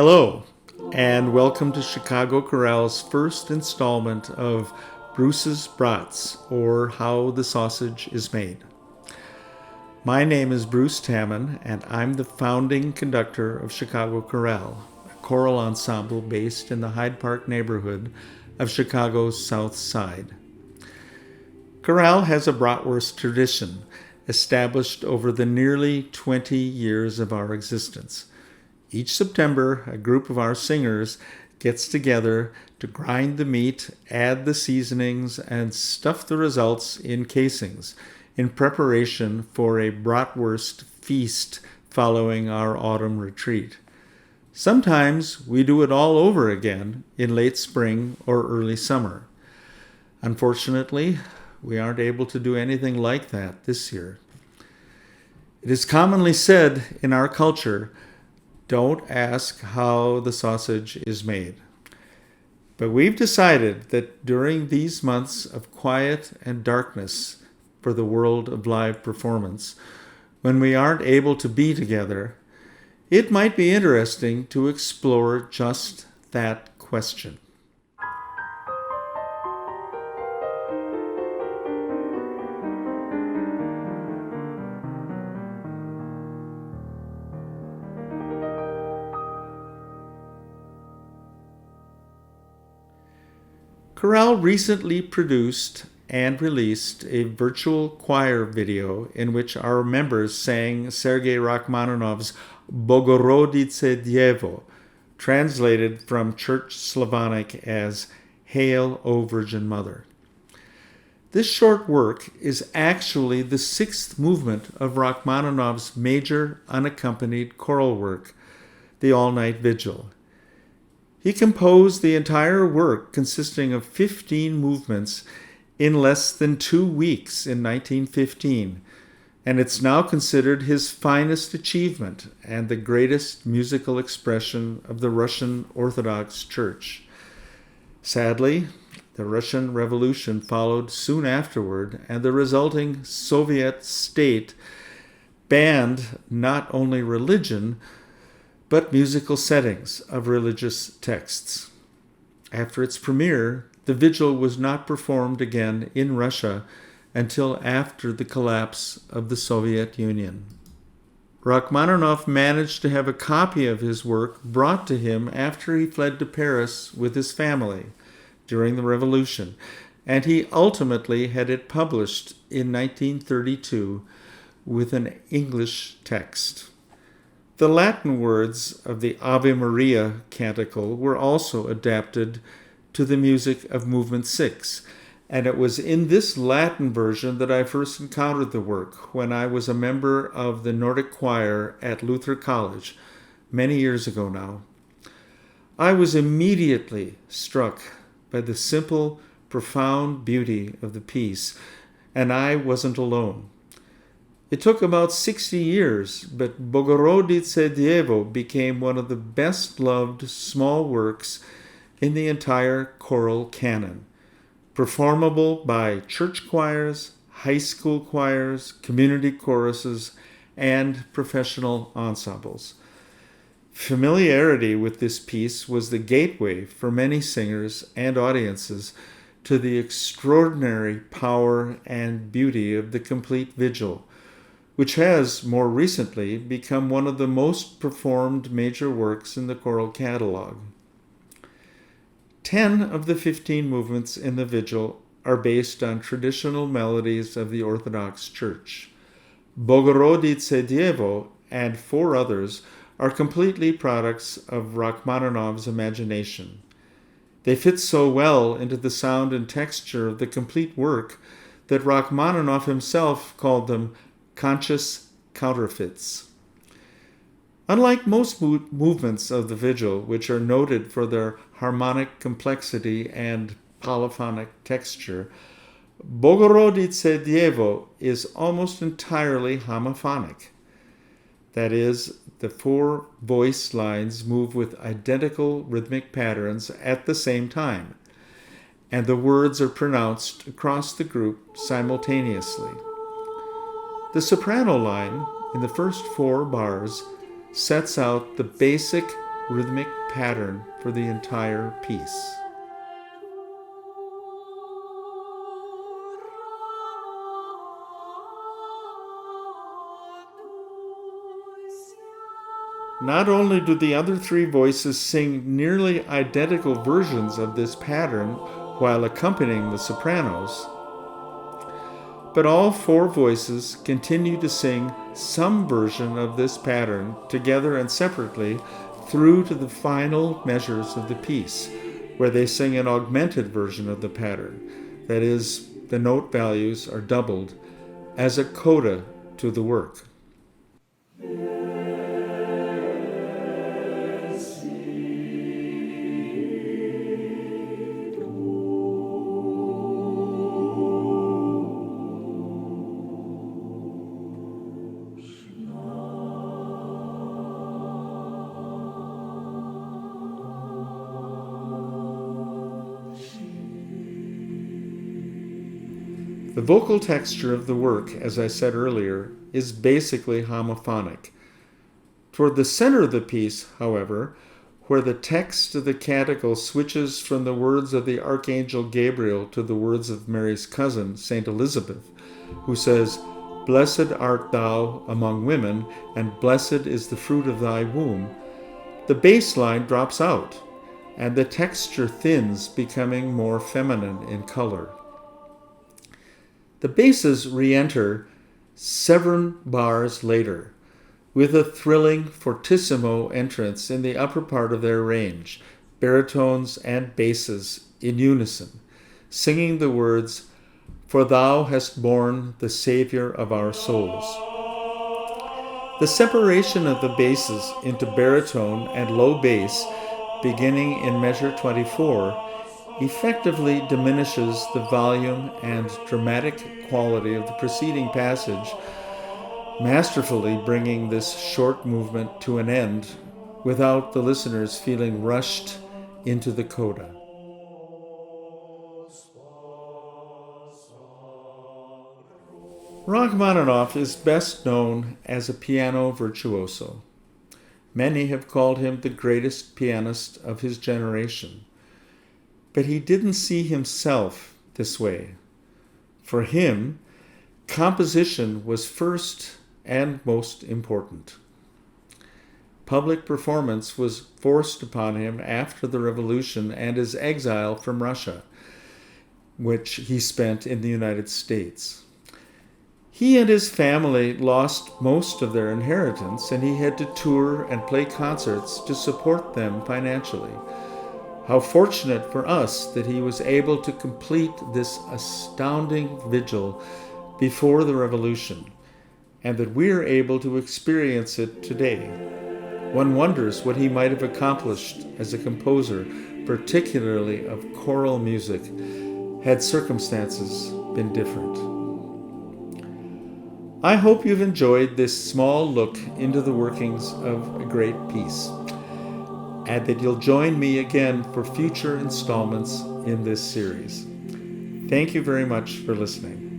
Hello, and welcome to Chicago Chorale's first installment of Bruce's Brats, or How the Sausage is Made. My name is Bruce Tammen, and I'm the founding conductor of Chicago Chorale, a choral ensemble based in the Hyde Park neighborhood of Chicago's South Side. Chorale has a bratwurst tradition established over the nearly 20 years of our existence. Each September, a group of our singers gets together to grind the meat, add the seasonings, and stuff the results in casings in preparation for a bratwurst feast following our autumn retreat. Sometimes we do it all over again in late spring or early summer. Unfortunately, we aren't able to do anything like that this year. It is commonly said in our culture, don't ask how the sausage is made. But we've decided that during these months of quiet and darkness for the world of live performance, when we aren't able to be together, it might be interesting to explore just that question. Chorale recently produced and released a virtual choir video in which our members sang Sergei Rachmaninoff's Bogoroditse Devo, translated from Church Slavonic as Hail, O Virgin Mother. This short work is actually the sixth movement of Rachmaninoff's major unaccompanied choral work, the All-Night Vigil. He composed the entire work, consisting of 15 movements, in less than 2 weeks in 1915, and it's now considered his finest achievement and the greatest musical expression of the Russian Orthodox Church. Sadly, the Russian Revolution followed soon afterward, and the resulting Soviet state banned not only religion, but musical settings of religious texts. After its premiere, the vigil was not performed again in Russia until after the collapse of the Soviet Union. Rachmaninoff managed to have a copy of his work brought to him after he fled to Paris with his family during the Revolution, and he ultimately had it published in 1932 with an English text. The Latin words of the Ave Maria canticle were also adapted to the music of Movement 6, and it was in this Latin version that I first encountered the work when I was a member of the Nordic choir at Luther College many years ago now. I was immediately struck by the simple, profound beauty of the piece, and I wasn't alone. It took about 60 years, but Bogoroditse Devo became one of the best-loved small works in the entire choral canon, performable by church choirs, high school choirs, community choruses, and professional ensembles. Familiarity with this piece was the gateway for many singers and audiences to the extraordinary power and beauty of the complete vigil, which has, more recently, become one of the most performed major works in the choral catalog. 10 of the 15 movements in the vigil are based on traditional melodies of the Orthodox Church. Bogoroditse Devo and 4 others are completely products of Rachmaninoff's imagination. They fit so well into the sound and texture of the complete work that Rachmaninoff himself called them conscious counterfeits. Unlike most movements of the vigil, which are noted for their harmonic complexity and polyphonic texture, Bogoroditse Devo is almost entirely homophonic. That is, the 4 voice lines move with identical rhythmic patterns at the same time, and the words are pronounced across the group simultaneously. The soprano line in the first 4 bars sets out the basic rhythmic pattern for the entire piece. Not only do the other three voices sing nearly identical versions of this pattern while accompanying the sopranos, but all four voices continue to sing some version of this pattern together and separately through to the final measures of the piece, where they sing an augmented version of the pattern. That is, the note values are doubled as a coda to the work. The vocal texture of the work, as I said earlier, is basically homophonic. Toward the center of the piece, however, where the text of the canticle switches from the words of the Archangel Gabriel to the words of Mary's cousin, Saint Elizabeth, who says, "Blessed art thou among women, and blessed is the fruit of thy womb," the bass line drops out, and the texture thins, becoming more feminine in color. The basses re-enter 7 bars later, with a thrilling fortissimo entrance in the upper part of their range, baritones and basses in unison, singing the words, "For thou hast borne the Savior of our souls." The separation of the basses into baritone and low bass, beginning in measure 24, effectively diminishes the volume and dramatic quality of the preceding passage, masterfully bringing this short movement to an end without the listeners feeling rushed into the coda. Rachmaninoff is best known as a piano virtuoso. Many have called him the greatest pianist of his generation. But he didn't see himself this way. For him, composition was first and most important. Public performance was forced upon him after the revolution and his exile from Russia, which he spent in the United States. He and his family lost most of their inheritance, and he had to tour and play concerts to support them financially. How fortunate for us that he was able to complete this astounding vigil before the revolution, and that we are able to experience it today. One wonders what he might have accomplished as a composer, particularly of choral music, had circumstances been different. I hope you've enjoyed this small look into the workings of a great piece, and that you'll join me again for future installments in this series. Thank you very much for listening.